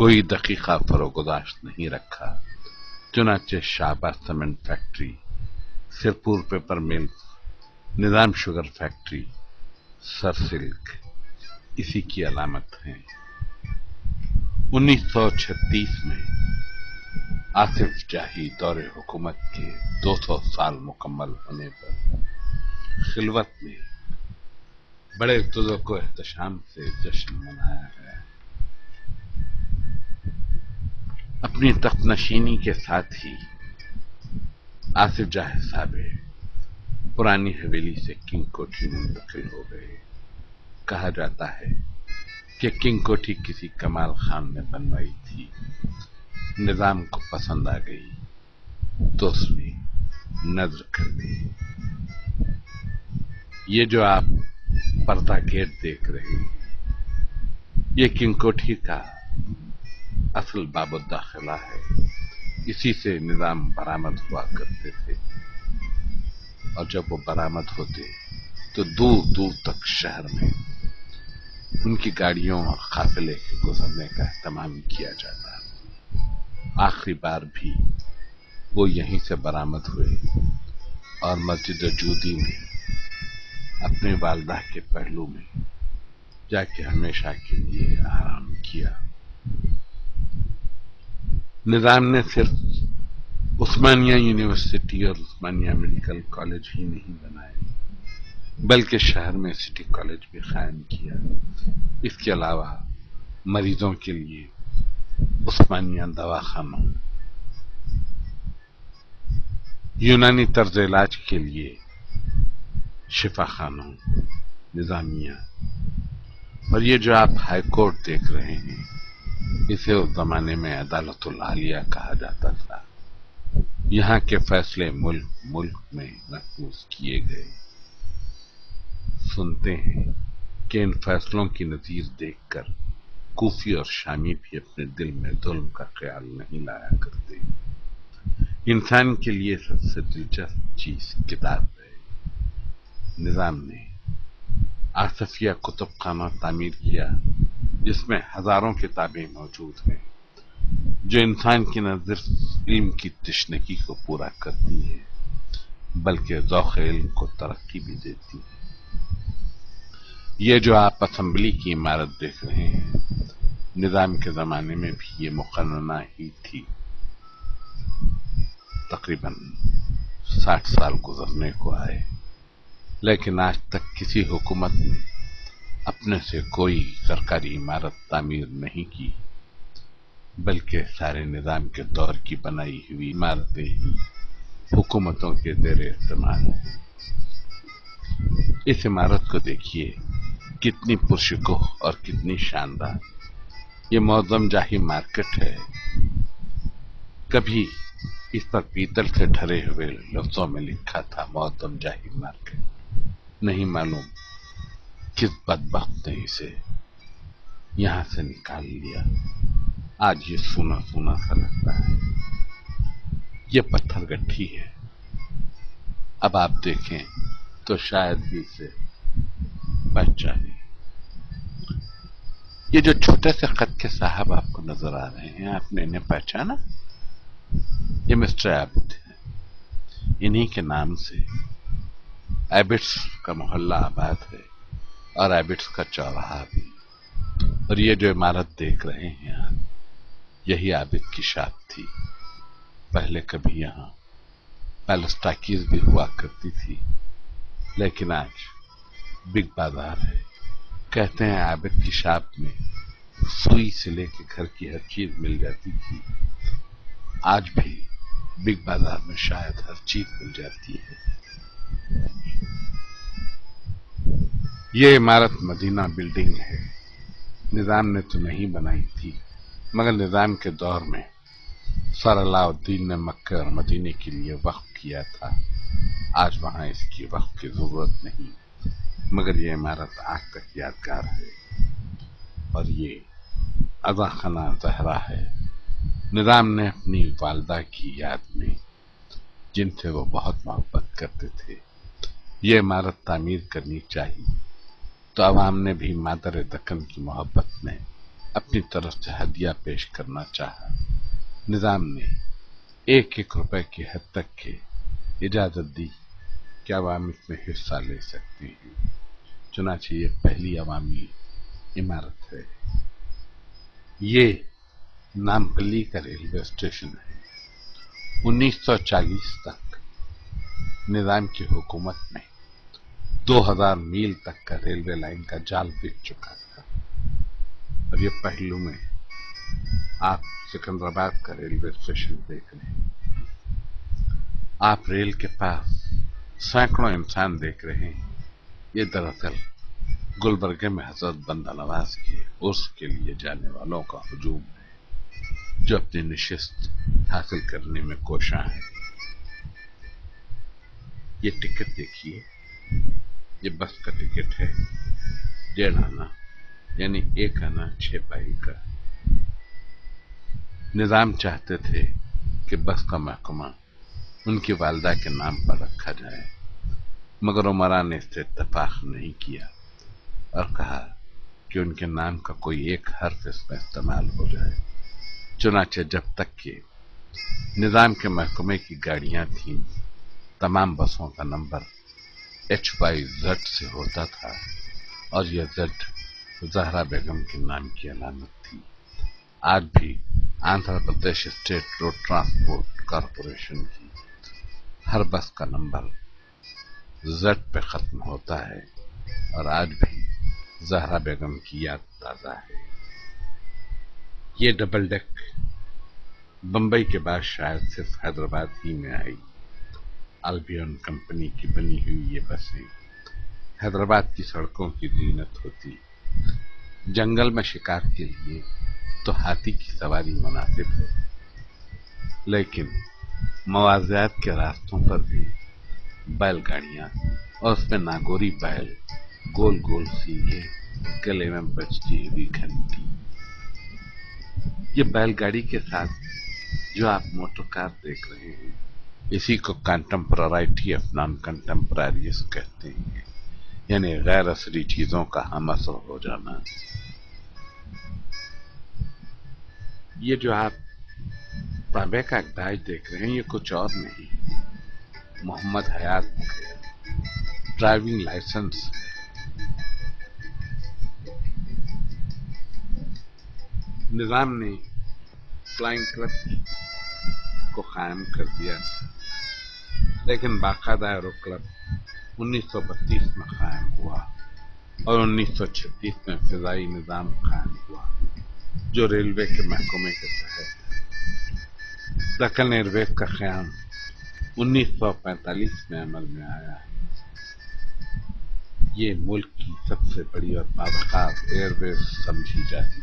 کوئی دقیقہ فروگزاشت نہیں رکھا، چنانچہ Shahbaz cement factory, Sirpur paper mills, Nizam sugar factory, Sirsilk اسی کی علامت ہیں۔ 1936 میں آصف جاہی دور حکومت کے 200 سال مکمل ہونے پر خلوت میں بڑے ذوق و احتشام سے جشن منایا گیا۔ اپنی تخت نشینی کے ساتھ ہی آصف جاہی صاحب پرانی حویلی سے کنگ کوٹھی منتقل ہو گئے۔ کہا جاتا ہے کہ کنگ کوٹھی کسی کمال خان نے بنوائی تھی، نظام کو پسند آ گئی تو اس نے نظر کر دی۔ یہ جو آپ پردہ گیٹ دیکھ رہے ہیں، یہ کنگ کوٹھی کا اصل باب الداخلہ ہے۔ اسی سے نظام برآمد ہوا کرتے تھے، اور جب وہ برآمد ہوتے تو دور دور تک شہر میں ان کی گاڑیوں اور قافلے کے گزرنے کا اہتمام کیا جاتا۔ آخری بار بھی وہ یہیں سے برآمد ہوئے اور مسجد جودی میں اپنے والدہ کے پہلو میں جا کے ہمیشہ کے لیے آرام کیا۔ نظام نے صرف عثمانیہ یونیورسٹی اور عثمانیہ میڈیکل کالج ہی نہیں بنائے، بلکہ شہر میں سٹی کالج بھی قائم کیا۔ اس کے علاوہ مریضوں کے لیے عثمانیہ دواخانوں، یونانی طرز علاج کے لیے شفا خانوں، نظامیہ، اور یہ جو آپ ہائی کورٹ دیکھ رہے ہیں، اسے اس زمانے میں عدالت العالیہ کہا جاتا تھا۔ یہاں کے فیصلے ملک میں نافذ کیے گئے۔ سنتے ہیں کہ ان فیصلوں کی نظیر دیکھ کر کوفی اور شامی بھی اپنے دل میں ظلم کا خیال نہیں لایا کرتے۔ انسان کے لیے سب سے دلچسپ چیز کتاب ہے۔ نظام نے آصفیہ کتب خانہ تعمیر کیا، جس میں ہزاروں کتابیں موجود ہیں، جو انسان کی نہ صرف علم کی تشنگی کو پورا کرتی ہیں بلکہ ذوق علم کو ترقی بھی دیتی ہیں۔ یہ جو آپ اسمبلی کی عمارت دیکھ رہے ہیں، نظام کے زمانے میں بھی یہ مقننہ ہی تھی۔ تقریباً 60 سال گزرنے کو آئے، لیکن آج تک کسی حکومت نے اپنے سے کوئی سرکاری عمارت تعمیر نہیں کی، بلکہ سارے نظام کے دور کی بنائی ہوئی عمارتیں ہی حکومتوں کے زیر استعمال ہیں۔ اس عمارت کو دیکھیے، کتنی پرشکوہ اور کتنی شاندار۔ یہ معظم جاہی مارکیٹ ہے۔ کبھی اس پر پیتل سے ڈھرے ہوئے لفظوں میں لکھا تھا معظم جاہی مارکیٹ، نہیں معلوم کس بدبخت نے اسے یہاں سے نکال لیا۔ آج یہ سونا سونا سا لگتا ہے۔ یہ پتھر گٹھی ہے، اب آپ دیکھیں تو شاید بھی اسے پہچانے۔ یہ جو چھوٹے سے خط کے صاحب آپ کو نظر آ رہے ہیں، آپ نے انہیں پہچانا؟ یہ مسٹر عابد ہیں۔ انہی کے نام سے ایبٹس کا محلہ آباد ہے اور ایبٹس کا چوراہا بھی۔ اور یہ جو عمارت دیکھ رہے ہیں آپ، یہی عابد کی شاپ تھی۔ پہلے کبھی یہاں پیلس ٹاکیز بھی ہوا کرتی تھی، لیکن آج بگ بازار ہے۔ کہتے ہیں عابد کی شاپ میں سوئی سے لے کے گھر کی ہر چیز مل جاتی تھی۔ آج بھی بگ بازار میں شاید ہر چیز مل جاتی ہے۔ یہ عمارت مدینہ بلڈنگ ہے۔ نظام نے تو نہیں بنائی تھی، مگر نظام کے دور میں سر علاء الدین نے مکہ اور مدینے کے لیے وقف کیا تھا۔ آج وہاں اس کی وقف کی ضرورت نہیں، مگر یہ عمارت آج تک یادگار ہے۔ اور یہ عزا خانہ زہرا ہے۔ نظام نے اپنی والدہ کی یاد میں، جن سے وہ بہت محبت کرتے تھے، یہ عمارت تعمیر کرنی چاہیے، تو عوام نے بھی مادر دکن کی محبت میں اپنی طرف سے ہدیہ پیش کرنا چاہا۔ نظام نے 1-1 روپے کی حد تک کے اجازت دی کہ عوام اس میں حصہ لے سکتے ہیں۔ چنانچہ یہ پہلی عوامی عمارت ہے۔ یہ نامپلی کا ریلوے اسٹیشن ہے۔ 1940 تک نظام کی حکومت میں 2000 میل تک کا ریلوے لائن کا جال بچ چکا تھا۔ اور یہ پہلو میں آپ سکندرآباد کا ریلوے اسٹیشن دیکھ رہے ہیں۔ آپ ریل کے پاس سینکڑوں انسان دیکھ رہے ہیں۔ یہ دراصل گلبرگہ میں حضرت بندہ نواز کے عرس کے لیے جانے والوں کا ہجوم ہے، جو اپنی نشست حاصل کرنے میں کوشاں ہے۔ یہ ٹکٹ دیکھیے، یہ بس کا ٹکٹ ہے 1.5 آنا، یعنی 1 آنا 6 پائی کا۔ نظام چاہتے تھے کہ بس کا محکمہ ان کی والدہ کے نام پر رکھا جائے، مگر عمراء نے اس سے اتفاق نہیں کیا اور کہا کہ ان کے نام کا کوئی ایک حرف اس میں استعمال ہو جائے۔ چنانچہ جب تک کہ نظام کے محکمے کی گاڑیاں تھیں، تمام بسوں کا نمبر HYZ سے ہوتا تھا، اور یہ Z زہرا بیگم کے نام کی علامت تھی۔ آج بھی Andhra Pradesh state road transport corporation کی ہر بس کا نمبر Z پہ ختم ہوتا ہے، اور آج بھی زہرا بیگم کی یاد تازہ ہے۔ یہ ڈبل ڈیک بمبئی کے بعد شاید صرف حیدرآباد ہی میں آئی۔ البیون کمپنی کی بنی ہوئی یہ بسیں حیدرآباد کی سڑکوں کی زینت ہوتی۔ جنگل میں شکار کے لیے تو ہاتھی کی سواری مناسب ہے، لیکن مواضعات کے راستوں پر بھی بیل گاڑیاں، اور اس میں ناگوری بیل، گول گول سینگے، گلے میں بجتی ہوئی گھنٹی۔ یہ بیل گاڑی کے ساتھ جو آپ موٹر کار دیکھ رہے ہیں، اسی کو کنٹمپرریٹی آف نان کنٹمپریریز کہتے ہیں، یعنی غیر عصری چیزوں کا ہم عصر ہو جانا۔ یہ جو آپ تانبے کا ایک بیج دیکھ رہے ہیں، یہ کچھ اور نہیں، محمد حیات ڈرائیونگ لائسنس ہے۔ نظام نے فلائنگ کلب کو قائم کر دیا، لیکن باقاعدہ ایرو کلب 1932 میں قائم ہوا، اور 1936 میں فضائی نظام قائم ہوا، جو ریلوے کے محکمے کے تحت۔ دکن ایئر ویز کا قیام 1945 میں عمل میں آیا۔ یہ ملک کی سب سے بڑی اور باوقار ایئر ویز سمجھی جاتی